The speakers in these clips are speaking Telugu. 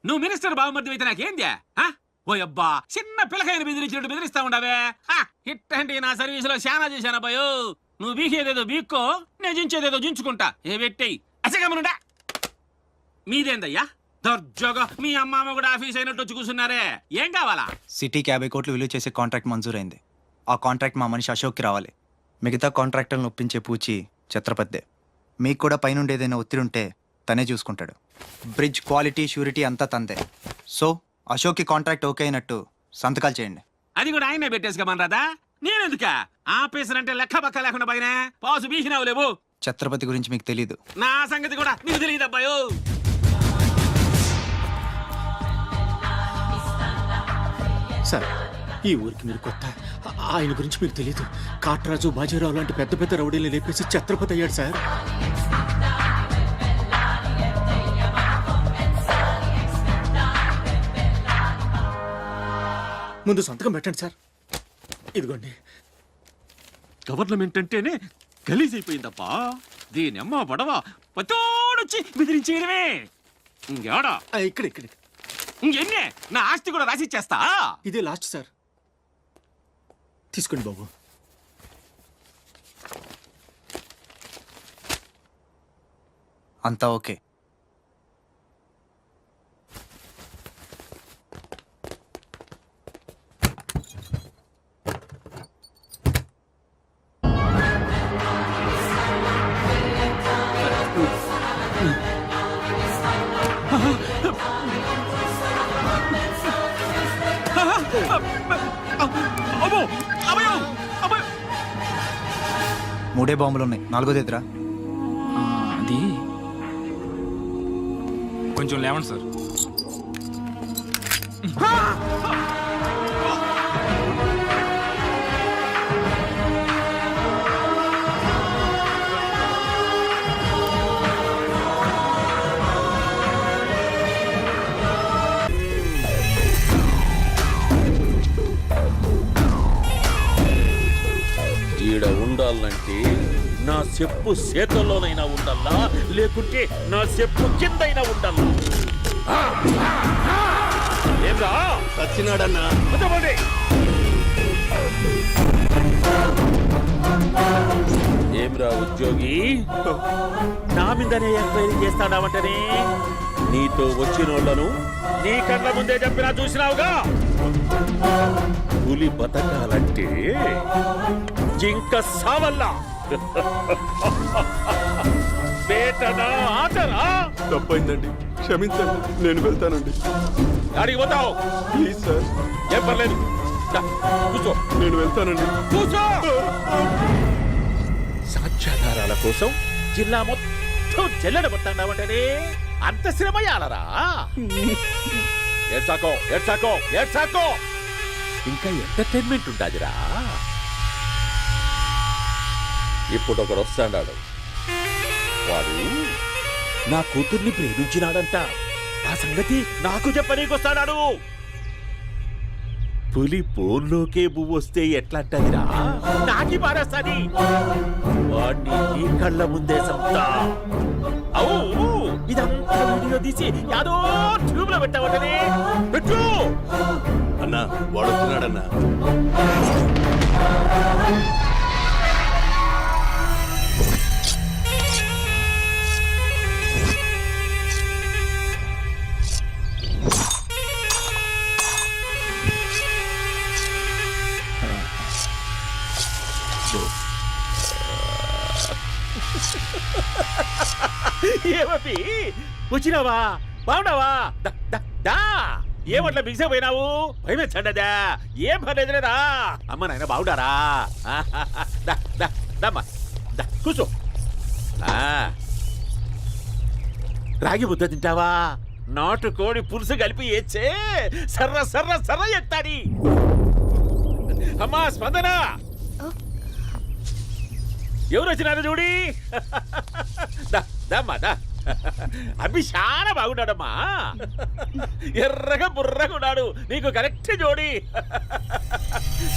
నువ్వు మినిస్టర్ బావమర్ది అయితే నాకేంద్యా ఓ అబ్బా చిన్న పిల్లకాయని బెదిరించినట్టు బెదిరిస్తా ఉండవే ఇట్టండి నా సర్వీసులో శానా చేశాను అబ్బాయో నువ్వు బీకేదేదో బీక్కో నేను జించేదేదో జించుకుంటా ఏ పెట్టేయి అసగమనుడా మీదేందయ్యా దర్జోగా మీ అమ్మ కూడా ఆఫీస్ అయినట్టు వచ్చి కూర్చున్నారే ఏం కావాలా సిటీకి 50 కోట్లు విలువ చేసే కాంట్రాక్ట్ మంజూరైంది. ఆ కాంట్రాక్ట్ మా మనిషి అశోక్కి రావాలి. మిగతా కాంట్రాక్టర్లను ఒప్పించే పూచి ఛత్రపతిదే. మీకు కూడా పైనుండి ఏదైనా ఒత్తిడి ఉంటే తనే చూసుకుంటాడు. బ్రిడ్జ్ క్వాలిటీ షూరిటీ అంతా తందే. సో అశోక్కి కాంట్రాక్ట్ ఓకే అయినట్టు సంతకాలు చేయండి. అది కూడా ఆయనే పెట్టేసుకోమనరాదా నేనెందుక ఆఫీసర్ అంటే లెక్క పక్క లేకుండా పైన పాసు బీసినావు లేవు. ఛత్రపతి గురించి మీకు తెలీదు. నా సంగతి కూడా నీకు తెలియదు అబ్బాయో. సార్ ఈ ఊరికి మీరు కొత్త, ఆయన గురించి మీకు తెలియదు. కాట్రాజు బాజీరావు లాంటి పెద్ద పెద్ద రౌడీలు లేపేసి ఛత్రపతి అయ్యాడు సార్. ముందు సంతకం పెట్టండి సార్. ఇదిగోండి. గవర్నమెంట్ అంటేనే గలీజ్ అయిపోయిందప్పా. దీని అమ్మ పడవ పతోడొచ్చి బెదిరించేయడమే. ఇంకేడా ఇక్కడ ఇక్కడ ఇంకెన్నే నా ఆస్తి కూడా రాసిచ్చేస్తా. ఇదే లాస్ట్ సార్. తీసుకోండి బాబు. అంతా ఓకే. మూడే బాంబులు ఉన్నాయి, నాలుగోది ఎదురా. అది కొంచెం లేవండి సార్. ఈడ ఉండాలంటే నా చెప్పు చేతల్లోనైనా ఉండాలా, లేకుంటే నా చెప్పు కిందైనా ఉండాలా. ఏమ్రా సచ్చినాడన్నా. ఏమ్రా ఉద్యోగి, నా మీదనే ఎంక్వైరీ చేస్తాడావంటనే? నీతో వచ్చినోళ్లను నీ కళ్ళ ముందే చెప్పినా చూసినావుగా. పులి బతకాలంటే జింక సావల్లా. బేటనా ఆటరా? తప్పైందండి, క్షమించండి, నేను వెళ్తానండి. అడిగి పోతావు? Please sir. ఏం పర్లేదు, కూర్చో. నేను వెళ్తానండి. కూర్చో. సాక్ష్యాధారాల కోసం జిల్లా మొత్తం చెల్లడబట్టావంటనే అంత శ్రమయాలరా? ఏడ్సాకో ఏడ్సాకో ఏడ్సాకో, ఇంకా ఎంటర్టైన్మెంట్ ఉండాదిరా. ఇప్పుడు ఒకడు వస్తాడాడు. వాడు నా కూతుర్ని ప్రేమించినాడంట. ఆ సంగతి నాకు చెప్పనీకొస్తాడాడు. పులి పోర్లోకే పువ్వు వస్తే ఎట్లాంటదిరా? నాకి పారేస్తాది. వాడిని నీ కళ్ళ ముందే సంతా. అవు ఇదంతా వీడియో తీసి యాదో ట్యూబ్ లో పెట్టావటనే. పెట్టు అన్నా, వాడు వస్తున్నాడన్నా. ఏమీ వచ్చినావా? బాగున్నావా? ఏమట్లా బిగిసే పోయినావు? భయమేచ్చండదా? ఏం పర్లేదులేదా? అమ్మ నాయన బాగుండారా? కూర్చో. రాగి ముద్ద తింటావా? నాటు కోడి పులుసు కలిపి ఏచ్చే సర్ర సర్ర సర్ర ఎత్తాడి. అమ్మా స్పందన, ఎవరు వచ్చినారు చూడి. దమ్మా అభి చాలా బాగున్నాడమ్మా. ఎర్రగా బుర్రగా ఉన్నాడు. నీకు కరెక్ట్ జోడి.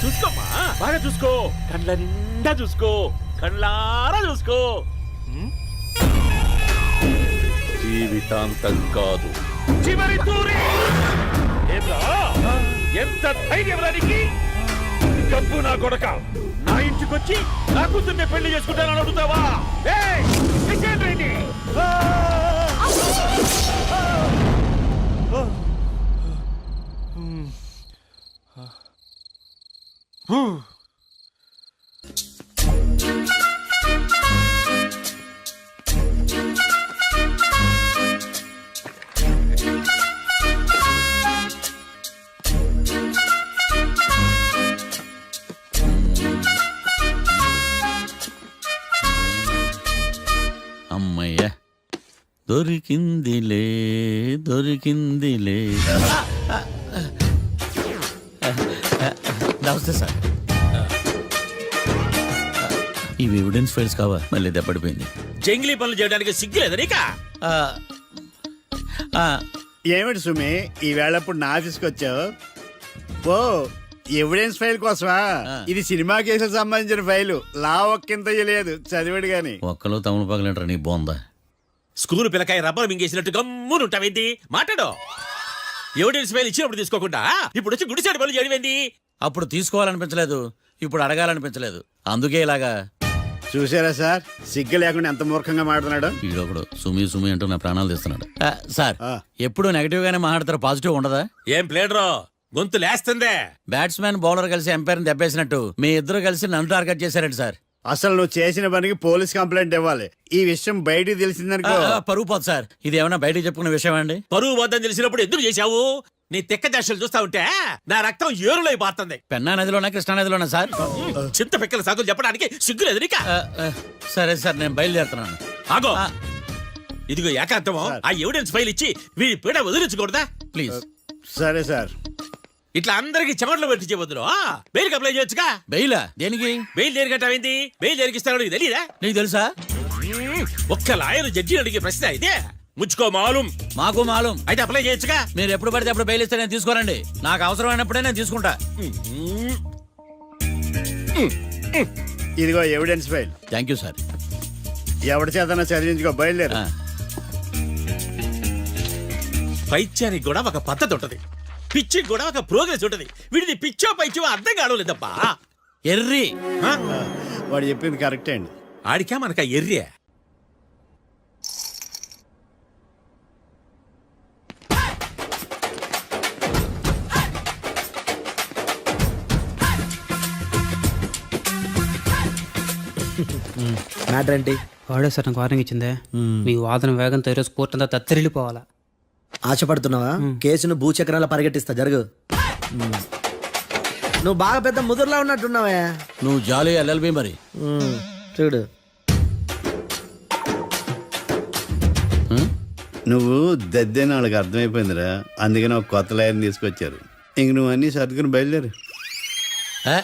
చూసుకోమ్మా, బాగా చూసుకో. కండ్ల నిండా చూసుకో, కండ్లారా చూసుకో. జీవితాంతం కాదు, చివరి తూరి. ఎంత ధైర్యం రానికి డబ్బు నా కొడక నా ఇంటికొచ్చి నా కూతుర్ని పెళ్లి చేసుకుంటానని అడుగుతావా? ఏయ్, చేసేయండి ఇది. అమ్మయ్య దొరికిందిలే దొరికిందిలే. నమస్తే సార్. ఇవి ఎవిడెన్స్ ఫైల్స్ కావా? మళ్ళీ దెబ్బడిపోయింది. జంగిలీ పనులు చేయడానికి సిగ్గులేదు నీకా? ఆ, ఆ, ఏమిటి సుమి ఈ వేళప్పుడు నా ఆఫీస్కి వచ్చావు? ఓ ఎవిడెన్స్ ఫైల్ కోసమా? ఇది సినిమా కేసులకు సంబంధించిన ఫైలు. లా ఒక్కింత లేదు, చదివాడు గాని. ఒక్కలో తమలు పగలంటారా నీ బోందా? School పిల్లకాయ rubber మింగేసినట్టు గమ్మునుంటావేంటి? మాట్లాడు. ఎవిడెన్స్ ఫైల్ ఇచ్చినప్పుడు తీసుకోకుండా ఇప్పుడు వచ్చి గుడిసాడు పనులు చేయడమేంటి? అప్పుడు తీసుకోవాలనిపించలేదు, ఇప్పుడు అడగాలనిపించలేదు, అందుకే ఇలాగా. చూసారా సార్, సిగ్గు లేకుండా ఎంత మూర్ఖంగా మాట్లాడుతున్నాడు. ఈడొకడు సుమి సుమి అంటూ నా ప్రాణాలు తీస్తున్నాడు. సార్ ఆ. ఎప్పుడు నెగటివ్ గానే మాట్లాడతారు, పాజిటివ్ ఉండదా? ఏం ప్లేడరో గొంతు లేస్తుందే. బ్యాట్స్మెన్ బౌలర్ కలిసి ఎంపైర్ని దెబ్బేసినట్టు మీ ఇద్దరు కలిసి నన్ను టార్గెట్ చేశారండి సార్. అసలు నువ్వు చేసిన పనికి పోలీస్ కంప్లైంట్ ఇవ్వాలి. ఈ విషయం బయటికి తెలిసిందనుకో పరువు పోదు సార్. ఇది ఏమైనా బయటికి చెప్పుకునే విషయం అండి? పరువు వద్దని తెలిసినప్పుడు ఎందుకు చేశావు? నీ తెక్క దశలు చూస్తా ఉంటే నా రక్తం ఏరులై పారుతుంది. పెన్నా నదిలోనా కృష్ణా నదిలోనా సార్? చింత పిక్కల సాగులు చెప్పడానికి సిగ్గులేదు నీకా? సరే సార్, నేను బయలుదేరుతున్నాను. ఆగో, ఆ. ఇదిగో ఏకాంతమో ఆ ఎవిడెన్స్ ఫైల్ ఇచ్చి వీడి పీడ వదిలించకూడదా? ప్లీజ్. సరే సార్. ఇట్లా అందరికి చెమటలు పెట్టి చేయవద్దు. బెయిల్కి అప్లై చేయొచ్చుగా. బెయిలా? దేనికి? బెయిల్ దేనికంటావేంది? బెయిల్ దేనికిస్తాడో నీకు తెలీదా? నీకు తెలుసా? ఒక్క లాయర్ జడ్జి అడిగే ప్రశ్న ఇదే. ముచ్చుకో మాలూం. మాకు మాలూం. అయితే అప్లై చేయొచ్చుగా. మీరు ఎప్పుడు పడితే అప్పుడు బెయిల్ ఇస్తే నేను తీసుకోరండి. నాకు అవసరమైనప్పుడే నేను తీసుకుంటా. ఇదిగో evidence file. Thank you sir. ఎవరి చేతనా చదివించుకో, బయలుదేరు. ఆ, పైత్యానికి కూడా ఒక పద్ధతి ఉంటది, పిచ్చికి కూడా ఒక ప్రోగ్రెస్ ఉంటది. వీడిది పిచ్చో పైచో అర్థం కావలేదబ్బా. ఎర్రి. ఆ? వాడు చెప్పింది కరెక్టే అండి. ఆడికా మనక ఎర్రే. మ్యాటర్ ఏంటి? వాడే సార్ నాకు వార్నింగ్ ఇచ్చిందే. మీ వాదన వేగంతో ఈరోజు కోర్టు అంతా తత్తరిల్లిపోవాలా. ఆశపడుతున్నావా? కేసును భూచక్రాల పరిగెట్టిస్తా, జరుగు. నువ్వు బాగా పెద్ద ముదురులా ఉన్నట్టున్నావే. నువ్వు జాలి ఎల్ఎల్బి మరి. చూడు, నువ్వు దద్దేని వాళ్ళకి అర్థమైపోయిందిరా, అందుకని ఒక కొత్త లాయర్ని తీసుకొచ్చారు. ఇంక నువ్వు అన్నీ సర్దుకుని బయలుదేరు. ఆ?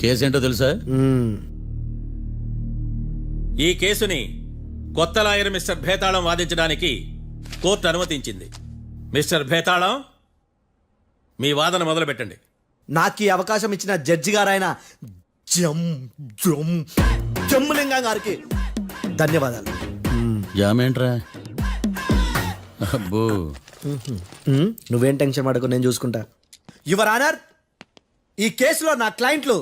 కేసు ఏంటో తెలుసా? ఈ కేసుని కొత్త లాయర్ మిస్టర్ భేతాళం వాదించడానికి కోర్టు అనుమతించింది. మిస్టర్ భేతాళం, మీ వాదన మొదలు పెట్టండి. నాకు ఈ అవకాశం ఇచ్చిన జడ్జి గారైన జమ్ములింగం గారికి ధన్యవాదాలు. జామేంట్రా? అబ్బో, నువ్వేం టెన్షన్ పడకు, నేను చూసుకుంటా. యువర్ ఆనర్, ఈ కేసులో నా క్లయింట్లు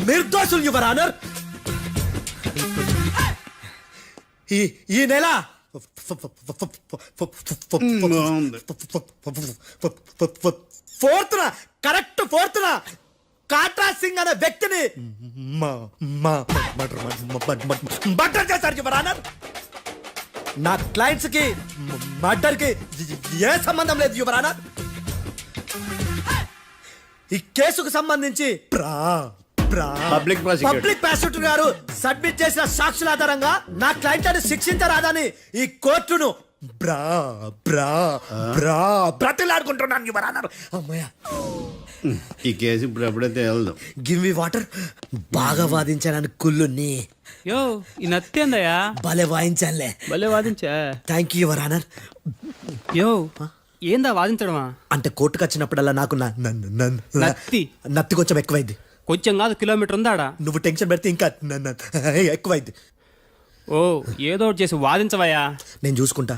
నిర్దోషులు యువర్ ఆనర్. ఈ నెల ఫోర్త్న కాట్రా సింగ్ అనే వ్యక్తిని మర్డర్ చేశారు యువర్ ఆనర్. నా క్లయింట్స్ కి మర్డర్ కి ఏ సంబంధం లేదు యువర్ ఆనర్. ఈ కేసుకు సంబంధించి పబ్లిక్ ప్రాసిక్యూటర్ గారు సబ్మిట్ చేసిన సాక్షుల ఆధారంగా నా క్లయింట్ అని శిక్షించరాదని ఈ కోర్టును బ్రతిలాడుకుంటున్నాను యువర్ ఆనర్. అమ్మయ్య, ఈ కేసు ఇప్పుడు ఎప్పుడైతే వెళ్దాం. Give me water. బాగా వాదించానని కుళ్ళుని యో ఈ నత్తేందయ్యా? భలే వాయించానులే. భలే వాదించా. Thank you your honour. యో ఏందా వాదించడమా? అంటే కోర్టుకు వచ్చినప్పుడల్లా నాకు నత్తి. నత్తి కొంచెం ఎక్కువైంది. కొంచెం కాదు, కిలోమీటర్ ఉందాడా? నువ్వు టెన్షన్ పెడితే ఇంకా ఎక్కువైంది. ఓ ఏదో ఒకటి చేసి వాదించవయ్యా. నేను చూసుకుంటా.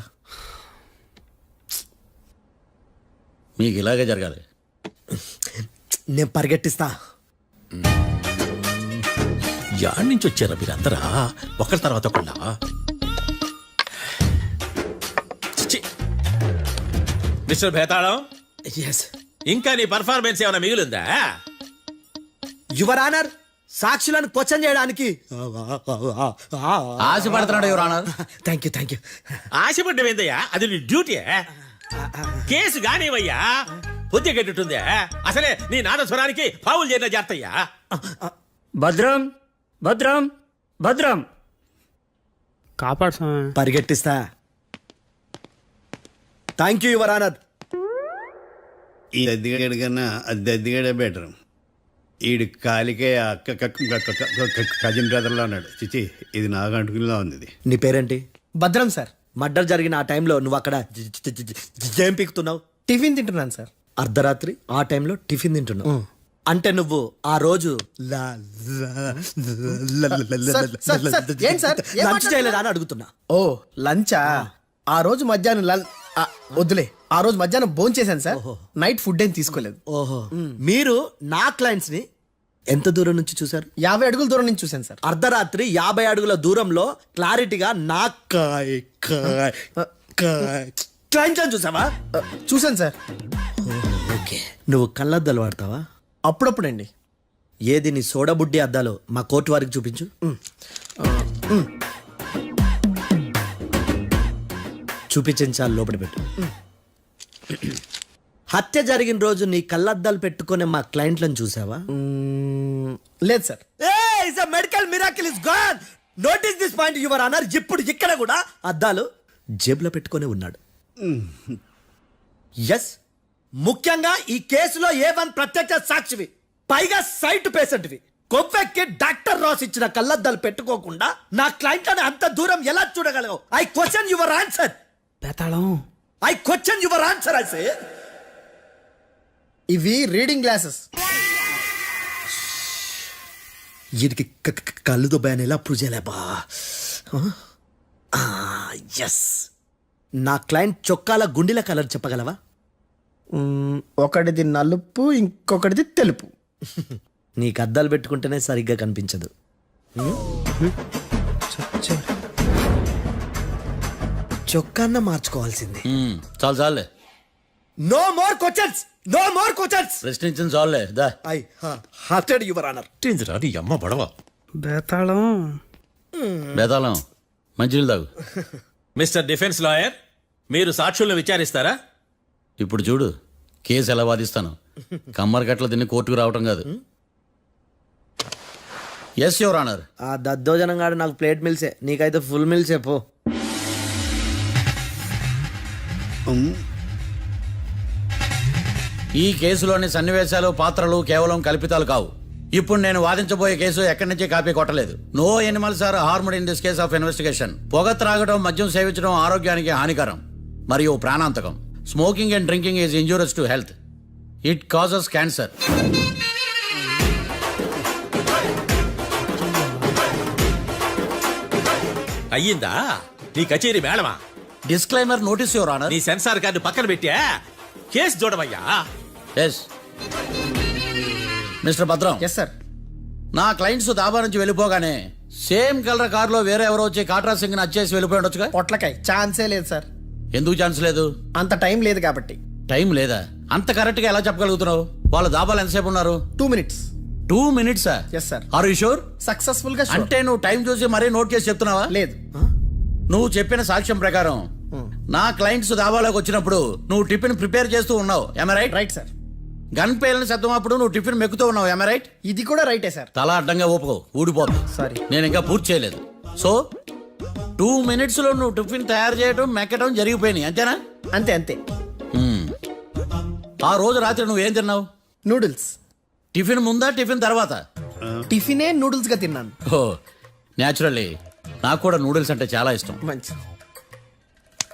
మీకు ఇలాగే జరగాలి. నేను పరిగెట్టిస్తా. యాడ్ నుంచి వచ్చారా మీరందరా ఒకరి తర్వాత ఒకళ్ళ? మిస్టర్ భేతాళం, ఎస్ ఇంకా నీ పర్ఫార్మెన్స్ ఏమైనా మిగిలిందా? యువర్ ఆనర్, సాక్షులను క్వశ్చన్ చేయడానికి. ఆశపడుతున్నాడు యువర్ ఆనర్. Thank you. ఆశపడ్డమేందయ్యా, అది నీ డ్యూటీ. కేసు గానివయ్యా, బుద్ధి గట్టుందే. అసలే నీ నాదస్వరానికి పావులు చేరిన జాతయ్యా. భద్రం భద్రం భద్రం కాపాడు స్వామి. పరిగెట్టిస్తా. Thank you your honour. ఈ దద్దిగడి కన్నా అది దద్దిగడే బెటర్. ఈడు కాలికే కజిన్ బ్రదర్లో ఉన్నాడు. చిచి, ఇది నాగంటుకులా ఉంది. ఇది నీ పేరేంటి? భద్రం సార్. మర్డర్ జరిగిన ఆ టైంలో నువ్వు అక్కడ ఏం పీకుతున్నావు? టిఫిన్ తింటున్నాను సార్. అర్ధరాత్రి ఆ టైంలో టిఫిన్ తింటున్నావు అంటే నువ్వు ఆ రోజు లంచ్ చేయలేదా అని అడుగుతున్నా. ఓ లంచా? ఆ రోజు మధ్యాహ్నం వద్దులే, ఆ రోజు మధ్యాహ్నం భోంచేశాను సార్. నైట్ ఫుడ్ ఏం తీసుకోలేదు. ఓహో, మీరు నా క్లయింట్స్ ని ఎంత దూరం నుంచి చూసారు? 50 అడుగుల దూరం నుంచి చూశాను సార్. అర్ధరాత్రి 50 అడుగుల దూరంలో క్లారిటీగా నా క్లయింట్స్ అని చూసావా? చూశాను సార్. ఓకే, నువ్వు కళ్ళద్దాలు వాడతావా? అప్పుడప్పుడండి. ఏది నీ సోడబుడ్డి అద్దాలు మా కోర్టు వారికి చూపించు. చూపించాలి, లోపల పెట్టు. హత్య జరిగిన రోజు నీ కళ్ళద్దాలు పెట్టుకునే మా క్లయింట్లను చూసావా? లేదు sir. Medical miracle is gone. Notice this point your honour. ఇప్పుడు ఇక్కడ కూడా అద్దాలు జేబులో పెట్టుకొని ఉన్నాడు. ఎస్, ముఖ్యంగా ఈ కేసులో A1 ప్రత్యక్ష సాక్షివి, పైగా సైట్ పేషెంట్వి. కొవ్వెక్కి డాక్టర్ రాస్ ఇచ్చిన కళ్ళద్దాలు పెట్టుకోకుండా నా క్లయింట్లని అంత దూరం ఎలా చూడగలవు? I question your answer. బేతాళం, I question your answer. I say ఇవి రీడింగ్ గ్లాసెస్. వీడికి కళ్ళు దుబ్బాయని ఎలా ప్రూవ్ చేయలేబా? ఎస్, నా క్లయింట్ చొక్కాల గుండెల కలర్ చెప్పగలవా? ఒకటిది నలుపు, ఇంకొకటిది తెలుపు. నీకు అద్దాలు పెట్టుకుంటేనే సరిగ్గా కనిపించదు. చొక్కాన్న మార్చుకోవాల్సింది. చాలు చాలులే, no more questions, no more questions. ప్రశ్నించింది చాలులే. దా ఐ హార్టెడ్ యువర్ ఆనర్. ఏందిరా నీ అమ్మ బడవ? బేతాళం, బేతాళం మంచినీళ్ళు తాగు. మిస్టర్ డిఫెన్స్ లాయర్, మీరు సాక్షులను విచారిస్తారా? ఇప్పుడు చూడు కేసు ఎలా వాదిస్తాను. కమ్మరి గట్ల తిని కోర్టుకు రావటం కాదు. Yes your honour. ఆ దద్దోజనం గాడు నాకు ప్లేట్ మిల్సే, నీకైతే ఫుల్ మిల్సే పో. ఈ కేసులోని సన్నివేశాలు, పాత్రలు కేవలం కల్పితాలు కావు. ఇప్పుడు నేను వాదించబోయే కేసు ఎక్కడి నుంచి కాపీ కొట్టలేదు. No animals are harmed in this case of investigation. పొగ త్రాగడం, మద్యం సేవించడం ఆరోగ్యానికి హానికరం మరియు ప్రాణాంతకం. Smoking and drinking is injurious to health. It causes cancer. అయ్యిందా నీ కచేరీ మేడమా? Disclaimer notice your honour. నీ సెన్సార్ కార్డు పక్కన పెట్టా కేసు చూడమయ్యా. Yes mister Bhadram. Yes sir. నా క్లయింట్స్ దాబా నుంచి వెళ్ళిపోగానే సేమ్ కలర్ కారులో వేరే ఎవరో వచ్చి కాట్రా సింగ్ వచ్చేసి వెళ్ళిపోయి ఉండొచ్చుగా? పొట్లకాయ ఛాన్సే లేదు సార్. ఎందుకు ఛాన్స్ లేదు? అంత టైం లేదు కాబట్టి. టైం లేదా? అంత కరెక్ట్ గా ఎలా చెప్పగలుగుతున్నావు? వాళ్ళ దాబాలు ఎంతసేపు ఉన్నారు? 2 minutes. 2 minutes? Yes sir. Are you sure? Successful గా అంటే నువ్వు టైం చూసి మరీ నోట్ చేసి చెప్తున్నావా? లేదు. నువ్వు చెప్పిన సాక్ష్యం ప్రకారం నా క్లయింట్స్ దాబాలోకి వచ్చినప్పుడు నువ్వు టిఫిన్ ప్రిపేర్ చేస్తూ ఉన్నావు. రైట్? Right sir. గన్ పేలిన శబ్దం అప్పుడు నువ్వు టిఫిన్ మెక్కుతూ ఉన్నావు. రైట్? ఇది కూడా రైటే సార్. తల అడ్డంగా ఊపుకో, ఊడిపోదు. సారీ, నేను ఇంకా పూర్తి చేయలేదు. సో 2 minutes లో నువ్వు టిఫిన్ తయారు చేయడం, మెక్కడం జరిగిపోయినాయి, అంతేనా? అంతే అంతే. ఆ రోజు రాత్రి నువ్వు ఏం తిన్నావు? నూడిల్స్. టిఫిన్ ముందా, టిఫిన్ తర్వాత? టిఫినే నూడిల్స్ గా తిన్నాను. ఓ న్యాచురల్లీ నాకు కూడా నూడిల్స్ అంటే చాలా ఇష్టం. మంచి.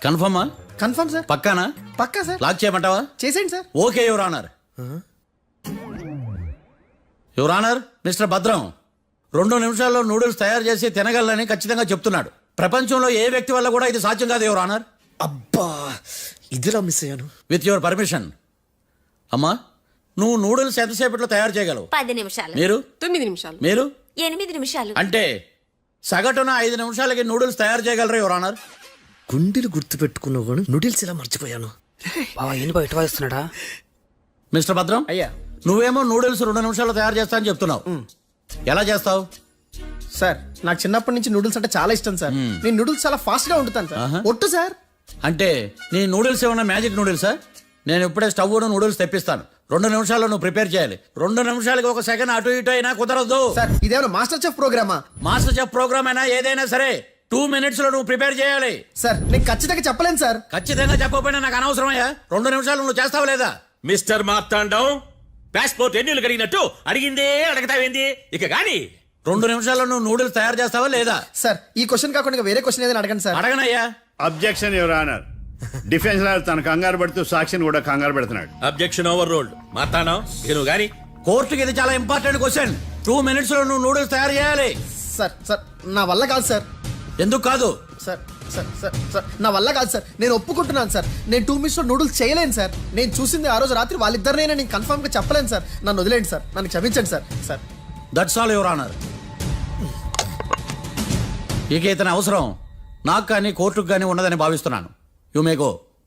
కన్ఫర్మా? కన్ఫర్మ్ సార్, పక్కానా? పక్కా సార్. లాక్ చేయమంటావా? చేసేయండి సార్. Okay your honour. Your honour, mister Bhadram 2 నిమిషాల్లో నూడిల్స్ తయారు చేసి తినగలని ఖచ్చితంగా చెప్తున్నాడు. ప్రపంచంలో ఏ వ్యక్తి వల్ల కూడా ఇది సాధ్యం కాదు యువర్ ఆనర్. అబ్బా, ఇదిలా మిస్ అయ్యాను. With your permission. అమ్మా, నువ్వు నూడిల్స్ ఎంతసేపట్లో తయారు చేయగలవు? 10 నిమిషాలు. మీరు? 9 నిమిషాలు. మీరు? 8 నిమిషాలు. అంటే సగటున 5 నిమిషాలకి నూడిల్స్ తయారు చేయగలరా యువర్ ఆనర్? గుండెలు గుర్తు పెట్టుకున్నావు కానీ నూడిల్స్ ఇలా మర్చిపోయాను. బావా ఏంటి బయట వాయిస్తున్నాడా? మిస్టర్ భద్రం, అయ్యా నువ్వేమో నూడిల్స్ 2 నిమిషాల్లో తయారు చేస్తా అని చెప్తున్నావు. ఎలా చేస్తావు? సార్, నాకు చిన్నప్పటి నుంచి నూడిల్స్ అంటే చాలా ఇష్టం సార్. నేను నూడిల్స్ చాలా ఫాస్ట్ గా వండుతాను సార్. ఒట్టు సార్. అంటే నీ నూడిల్స్ ఏమన్నా మ్యాజిక్ నూడిల్సా? నేను ఇప్పుడే స్టవ్ నూడిల్స్ తెప్పిస్తాను. 2 నిమిషాల్లో నువ్వు ప్రిపేర్ చేయాలి. 2 నిమిషాలకి 1 సెకండ్ అటు ఇటు అయినా కుదరదు. సార్, ఇదేమైనా మాస్టర్ చెఫ్ ప్రోగ్రామా? మాస్టర్ చెఫ్ ప్రోగ్రామ్ అయినా ఏదైనా సరే 2 మినిట్స్ లో నువ్వు ప్రిపేర్ చేయాలి. సార్, నేను ఖచ్చితంగా చెప్పలేను సార్. ఖచ్చితంగా చెప్పకపోయినా నాకు అనవసరమయ్యా. 2 నిమిషాలు నువ్వు చేస్తావా లేదా? మిస్టర్ మార్తాండం, పాస్పోర్ట్ ఎన్నిళ్ళు కడిగినట్టు అడిగిందే అడగతావేంది? ఇక గాని 2 నిమిషాల్లో నువ్వు నూడిల్స్ తయారు చేస్తావా లేదా? సార్, ఈ క్వశ్చన్ కాకుండా ఇంకా వేరే క్వశ్చన్ ఏదైనా అడగండి సార్. అడగనయ్యా. Objection your honour. Defence lawyer తన కంగారు పడుతూ సాక్షిని కూడా కంగారు పెడుతున్నాడు. Objection over rolled. మార్తాండం, ఇక నువ్వు గాని కోర్టుకి ఇది చాలా ఇంపార్టెంట్ క్వశ్చన్. 2 మినిట్స్ లో నువ్వు నూడిల్స్ తయారు చేయాలి. సార్ సార్, నా వల్ల కాదు సార్. ఎందుకు కాదు? సార్ సార్ సార్ సార్, నా వల్ల కాదు సార్. నేను ఒప్పుకుంటున్నాను సార్. నేను 2 మినిట్స్ లో నూడిల్స్ చేయలేను సార్. నేను చూసింది ఆ రోజు రాత్రి వాళ్ళిద్దరినైనా నేను కన్ఫర్మ్ గా చెప్పలేను సార్. నన్ను వదిలేండి సార్. నన్ను క్షమించండి sir. Sir, that's all your honour. ఇక ఇతని అవసరం నాకు కానీ కోర్టుకు కానీ ఉన్నదని భావిస్తున్నాను. You may go.